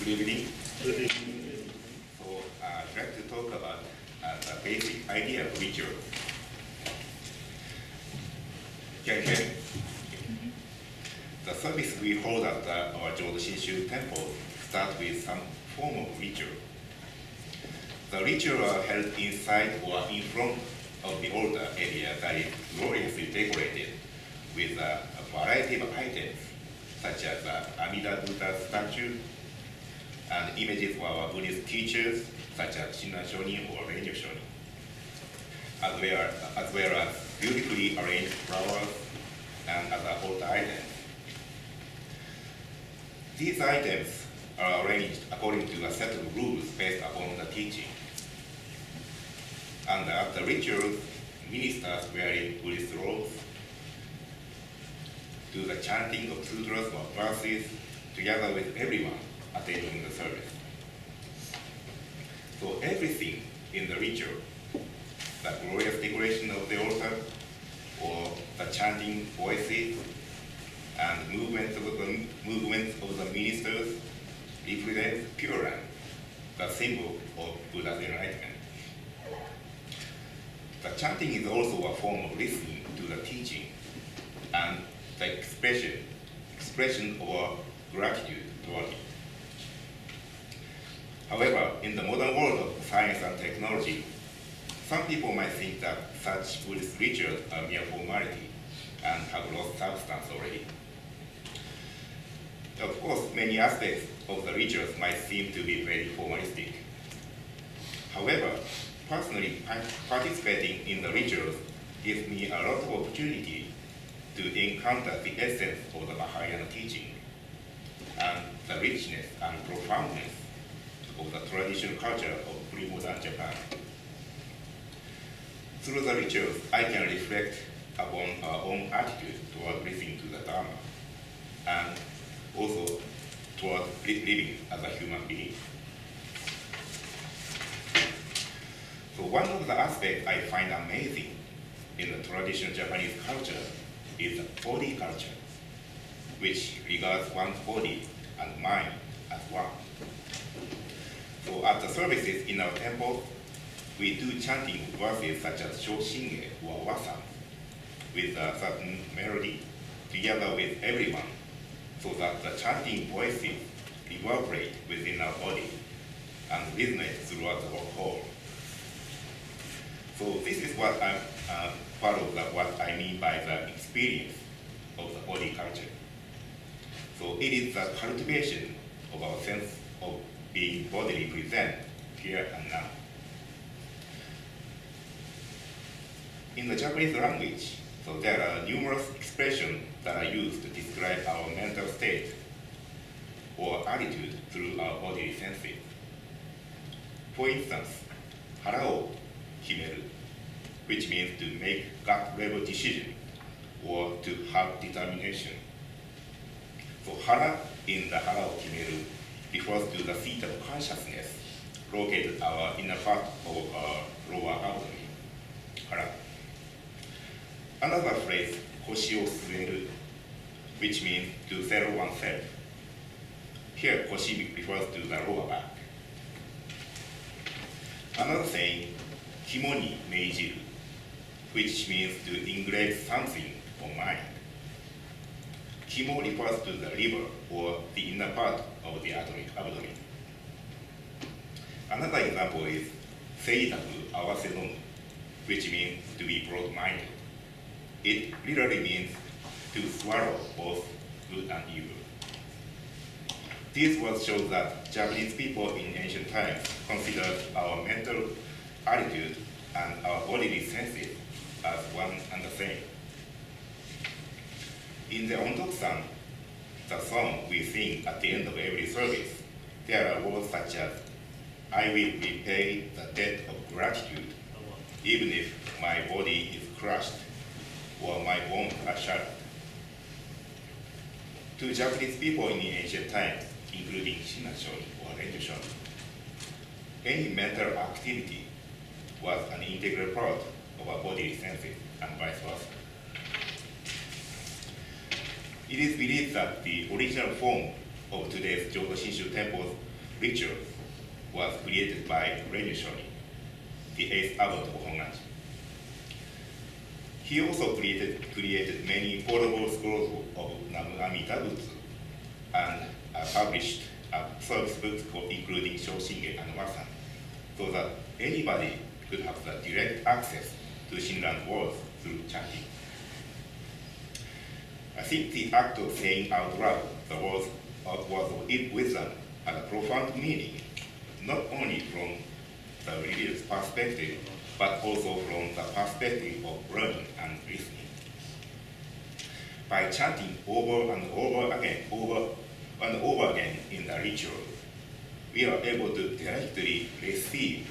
Good evening. So I'd like to talk about the basic idea of ritual. Can you hear me? The service we hold at our Jodo Shinshu temple starts with some form of ritual. The ritual are held inside or in front of the altar area that is gloriously decorated with a variety of items, such as Amida Buddha statue and images of our Buddhist teachers, such as Shinran Shonin or Renyo Shonin, as well as beautifully arranged flowers and other altar items. These items are arranged according to a set of rules based upon the teaching. And at the rituals, ministers wearing Buddhist robes do the chanting of sutras or verses together with everyone attending the service. So everything in the ritual, the glorious decoration of the altar, or the chanting voices, and movements of the ministers represents Pure Land, the symbol of Buddha's enlightenment. The chanting is also a form of listening to the teaching and the expression of gratitude toward it. However, in the modern world of science and technology, some people might think that such Buddhist rituals are mere formality and have lost substance already. Of course, many aspects of the rituals might seem to be very formalistic. However, personally, participating in the rituals gives me a lot of opportunity to encounter the essence of the Mahayana teaching and the richness and profoundness of the traditional culture of pre-modern Japan. Through the rituals, I can reflect upon our own attitude toward listening to the Dharma and also toward living as a human being. So one of the aspects I find amazing in the traditional Japanese culture is the body culture, which regards one's body and mind as one. So at the services in our temple, we do chanting verses such as Shoshinge or Wasan with a certain melody together with everyone, so that the chanting voices reverberate within our body and resonate throughout the whole. So this is what I'm part of what I mean by the experience of the body culture. So it is the cultivation of our sense of being bodily present here and now. In the Japanese language, so there are numerous expressions that are used to describe our mental state or attitude through our bodily senses. For instance, hara o himeru, which means to make gut-level decision or to have determination. So hara in the hara o himeru refers to the seat of consciousness located our inner part of our lower abdomen, hara. Another phrase, koshi o sueru, which means to settle oneself. Here, koshi refers to the lower back. Another saying, kimo ni meijiru, which means to engrave something on mind. Kimo refers to the liver or the inner part of the abdomen. Another example is seitaku awase-nomu, which means to be broad-minded. It literally means to swallow both good and evil. This words shows that Japanese people in ancient times considered our mental attitude and our bodily senses as one and the same. In the Ondoku-san, the song we sing at the end of every service, there are words such as, I will repay the debt of gratitude, even if my body is crushed or my bones are shattered. To Japanese people in ancient times, including Shinran Shonin or Renyo Shonin, any mental activity was an integral part of our bodily senses and vice versa. It is believed that the original form of today's Jodo Shinshu temples rituals was created by Renyu, the eighth abbot of Honganji. He also created many portable scrolls of Namamita Butsu and published service books including Shoshinge and Wasan, so that anybody could have the direct access to Shinran's words through chanting. I think the act of saying out loud the words of wisdom had a profound meaning, not only from the religious perspective, but also from the perspective of learning and listening. By chanting over and over again in the ritual, we are able to directly receive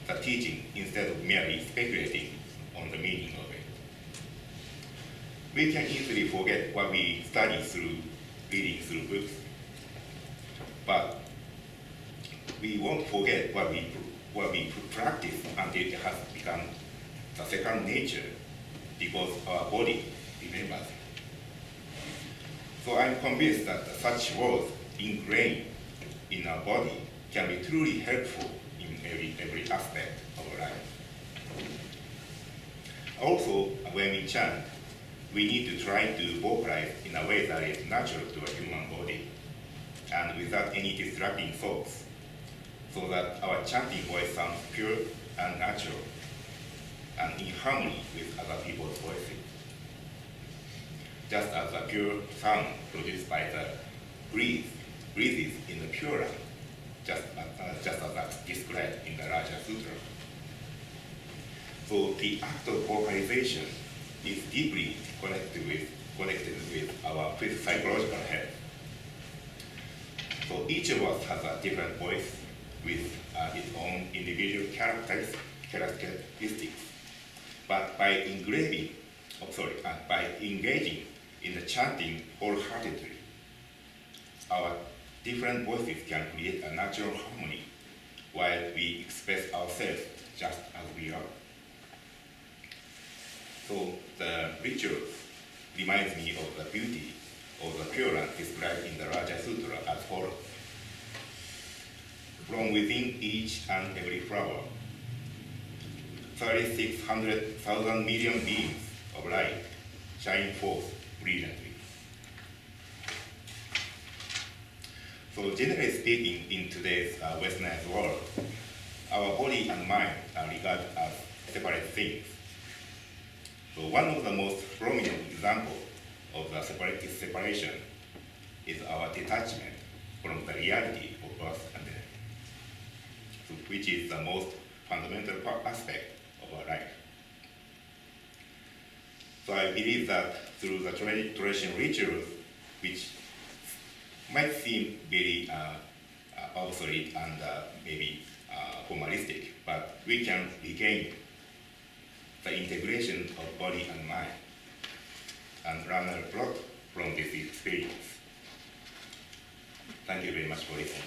the teaching instead of merely speculating on the meaning of it. We can easily forget what we study through reading through books, but we won't forget what we practice until it has become the second nature, because our body remembers it. So I'm convinced that such words ingrained in our body can be truly helpful in every aspect of our life. Also, when we chant, we need to try to vocalize in a way that is natural to a human body and without any distracting thoughts, so that our chanting voice sounds pure and natural and in harmony with other people's voices. Just as the pure sound produced by the breezes in the Pure Land, just as that's described in the Raja Sutra. So the act of vocalization is deeply connected with our psychological health. So each of us has a different voice with its own individual characteristics. But by engaging in the chanting wholeheartedly, our different voices can create a natural harmony while we express ourselves just as we are. So the rituals reminds me of the beauty of the Pure Land described in the Raja Sutra as follows. From within each and every flower, 3,600,000 million beams of light shine forth brilliantly. So generally speaking, in today's westernized world, our body and mind are regarded as separate things. So one of the most prominent examples of the separation is our detachment from the reality of birth and death, so which is the most fundamental aspect of our life. So I believe that through the traditional rituals, which might seem very obsolete and maybe formalistic, but we can regain the integration of body and mind and learn a lot from this experience. Thank you very much for listening.